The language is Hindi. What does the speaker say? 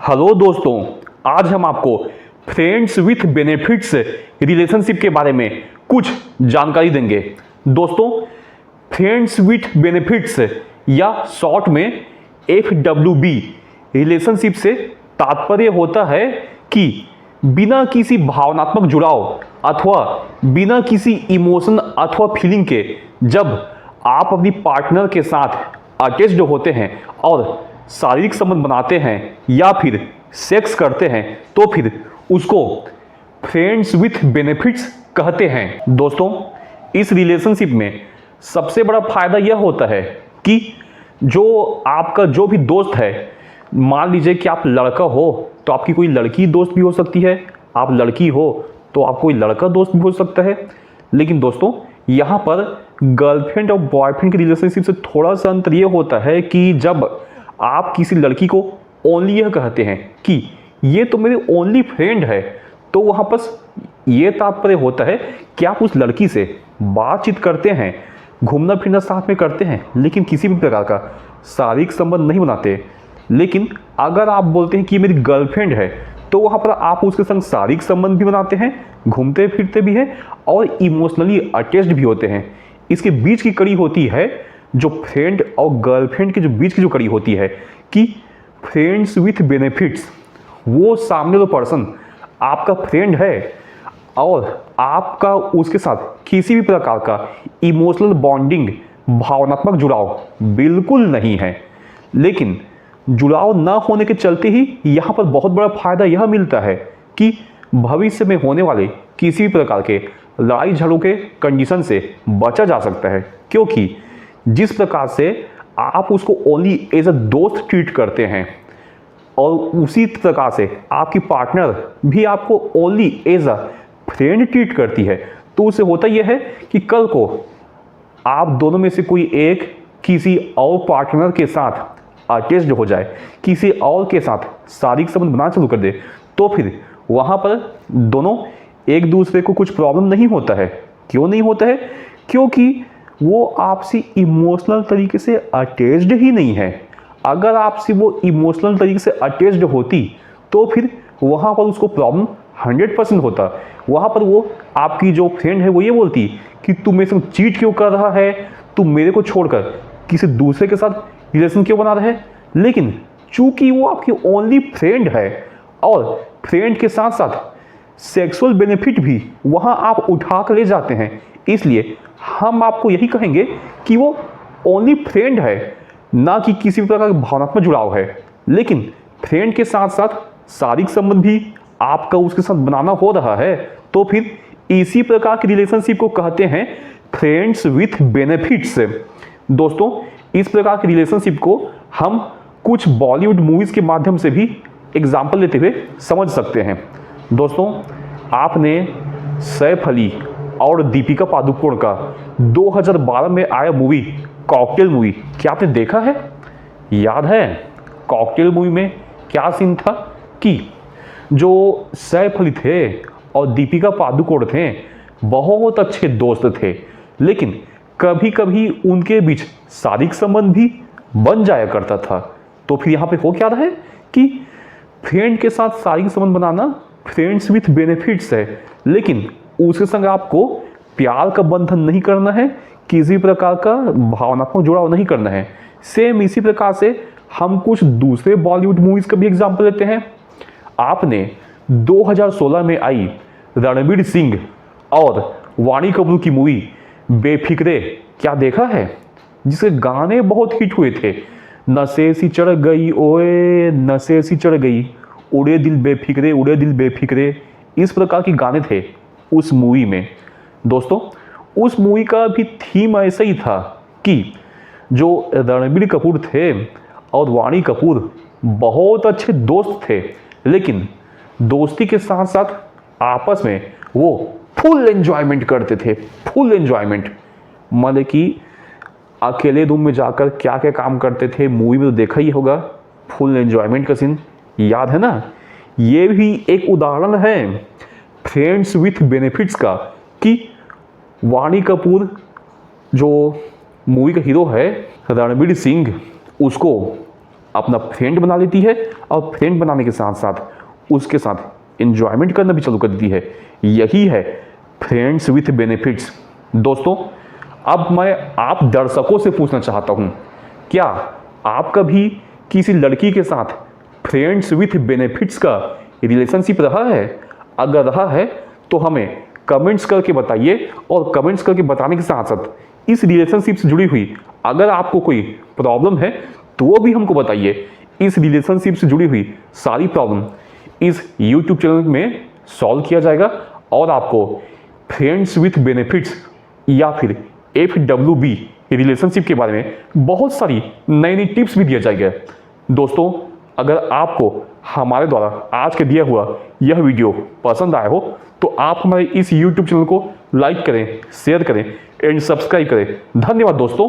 हेलो दोस्तों, आज हम आपको फ्रेंड्स विथ बेनिफिट्स रिलेशनशिप के बारे में कुछ जानकारी देंगे। दोस्तों, फ्रेंड्स विथ बेनिफिट्स या शॉर्ट में FWB रिलेशनशिप से तात्पर्य होता है कि बिना किसी भावनात्मक जुड़ाव अथवा बिना किसी इमोशन अथवा फीलिंग के जब आप अपनी पार्टनर के साथ अटैच्ड होते हैं और शारीरिक संबंध बनाते हैं या फिर सेक्स करते हैं तो फिर उसको फ्रेंड्स विथ बेनिफिट्स कहते हैं। दोस्तों, इस रिलेशनशिप में सबसे बड़ा फायदा यह होता है कि जो आपका जो भी दोस्त है, मान लीजिए कि आप लड़का हो तो आपकी कोई लड़की दोस्त भी हो सकती है, आप लड़की हो तो आप कोई लड़का दोस्त भी हो सकता है। लेकिन दोस्तों, यहाँ पर गर्लफ्रेंड और बॉयफ्रेंड की रिलेशनशिप से थोड़ा सा अंतर यह होता है कि जब आप किसी लड़की को ओनली यह कहते हैं कि ये तो मेरी ओनली फ्रेंड है, तो वहाँ पर यह तात्पर्य होता है कि आप उस लड़की से बातचीत करते हैं, घूमना फिरना साथ में करते हैं, लेकिन किसी भी प्रकार का शारीरिक संबंध नहीं बनाते। लेकिन अगर आप बोलते हैं कि मेरी गर्लफ्रेंड है तो वहाँ पर आप उसके संग शारीरिक संबंध भी बनाते हैं, घूमते फिरते भी हैं और इमोशनली अटैच्ड भी होते हैं। इसके बीच की कड़ी होती है जो फ्रेंड और गर्लफ्रेंड के जो बीच की जो कड़ी होती है कि फ्रेंड्स विथ बेनिफिट्स। वो सामने जो पर्सन आपका फ्रेंड है और आपका उसके साथ किसी भी प्रकार का इमोशनल बॉन्डिंग, भावनात्मक जुड़ाव बिल्कुल नहीं है। लेकिन जुड़ाव ना होने के चलते ही यहाँ पर बहुत बड़ा फायदा यह मिलता है कि भविष्य में होने वाले किसी भी प्रकार के लड़ाई झगड़ों के कंडीशन से बचा जा सकता है, क्योंकि जिस प्रकार से आप उसको ओनली एज अ दोस्त ट्रीट करते हैं और उसी प्रकार से आपकी पार्टनर भी आपको only as a friend treat करती है, तो उससे होता यह है कि कल को आप दोनों में से कोई एक किसी और पार्टनर के साथ अटैच्ड हो जाए, किसी और के साथ शारीरिक संबंध बनाना शुरू कर दे, तो फिर वहाँ पर दोनों एक दूसरे को कुछ प्रॉब्लम नहीं होता है। क्यों नहीं होता है? क्योंकि वो आपसे इमोशनल तरीके से अटैच्ड ही नहीं है। अगर आपसे वो इमोशनल तरीके से अटैच्ड होती तो फिर वहाँ पर उसको प्रॉब्लम 100% होता। वहाँ पर वो आपकी जो फ्रेंड है वो ये बोलती कि तू मेरे से चीट क्यों कर रहा है, तू मेरे को छोड़कर किसी दूसरे के साथ रिलेशन क्यों बना रहा है। लेकिन चूंकि वो आपकी ओनली फ्रेंड है और फ्रेंड के साथ साथ सेक्सुअल बेनिफिट भी वहाँ आप उठा कर ले जाते हैं, इसलिए हम आपको यही कहेंगे कि वो ओनली फ्रेंड है, ना कि किसी भी प्रकार का भावनात्मक जुड़ाव है। लेकिन फ्रेंड के साथ साथ शारीरिक संबंध भी आपका उसके साथ बनाना हो रहा है, तो फिर इसी प्रकार की रिलेशनशिप को कहते हैं फ्रेंड्स विथ बेनिफिट्स। दोस्तों, इस प्रकार की रिलेशनशिप को हम कुछ बॉलीवुड मूवीज के माध्यम से भी एग्जाम्पल लेते हुए समझ सकते हैं। दोस्तों, आपने सैफ अली और दीपिका पादुकोण का 2012 में आया मूवी कॉकटेल मूवी क्या आपने देखा है? याद है कॉकटेल मूवी में क्या सीन था कि जो सैफ अली थे और दीपिका पादुकोण थे बहुत अच्छे दोस्त थे, लेकिन कभी कभी उनके बीच शारीरिक संबंध भी बन जाया करता था। तो फिर यहाँ पे हो क्या रहा है कि फ्रेंड के साथ शारीरिक संबंध बनाना फ्रेंड्स विथ बेनिफिट्स है, लेकिन उसके संग आपको प्यार का बंधन नहीं करना है, किसी प्रकार का भावनात्मक जुड़ाव नहीं करना है। सेम इसी प्रकार से हम कुछ दूसरे बॉलीवुड मूवीज का भी एग्जाम्पल लेते हैं। आपने 2016 में आई रणवीर सिंह और वाणी कपूर की मूवी बेफिक्रे क्या देखा है, जिसके गाने बहुत हिट हुए थे। नशे सी चढ़ गई ओए नशे सी चढ़ गई, उड़े दिल बेफिक्रे उड़े दिल बेफिक्रे, इस प्रकार के गाने थे उस मूवी में। दोस्तों, उस मूवी का भी थीम ऐसा ही था कि जो रणबीर कपूर थे और वाणी कपूर बहुत अच्छे दोस्त थे, लेकिन दोस्ती के साथ साथ आपस में वो फुल एंजॉयमेंट करते थे। फुल एंजॉयमेंट मतलब कि अकेले रूम में जाकर क्या क्या काम करते थे, मूवी में तो देखा ही होगा। फुल एंजॉयमेंट का सीन याद है ना? ये भी एक उदाहरण है फ्रेंड्स विथ बेनिफिट्स का कि वाणी कपूर जो मूवी का हीरो है रणबीर सिंह, उसको अपना फ्रेंड बना लेती है और फ्रेंड बनाने के साथ साथ उसके साथ एंजॉयमेंट करना भी चालू कर देती है। यही है फ्रेंड्स विथ बेनिफिट्स। दोस्तों, अब मैं आप दर्शकों से पूछना चाहता हूं, क्या आप कभी किसी लड़की के साथ फ्रेंड्स विथ बेनिफिट्स का रिलेशनशिप रहा है? अगर रहा है तो हमें कमेंट्स करके बताइए, और कमेंट्स करके बताने के साथ साथ इस रिलेशनशिप से जुड़ी हुई अगर आपको कोई प्रॉब्लम है तो वो भी हमको बताइए। इस रिलेशनशिप से जुड़ी हुई सारी प्रॉब्लम इस YouTube चैनल में सॉल्व किया जाएगा और आपको फ्रेंड्स विथ बेनिफिट्स या फिर FWB रिलेशनशिप के बारे में बहुत सारी नई नई टिप्स भी दिया जाएगा। दोस्तों, अगर आपको हमारे द्वारा आज के दिया हुआ यह वीडियो पसंद आया हो तो आप हमारे इस YouTube चैनल को लाइक करें, शेयर करें एंड सब्सक्राइब करें। धन्यवाद दोस्तों।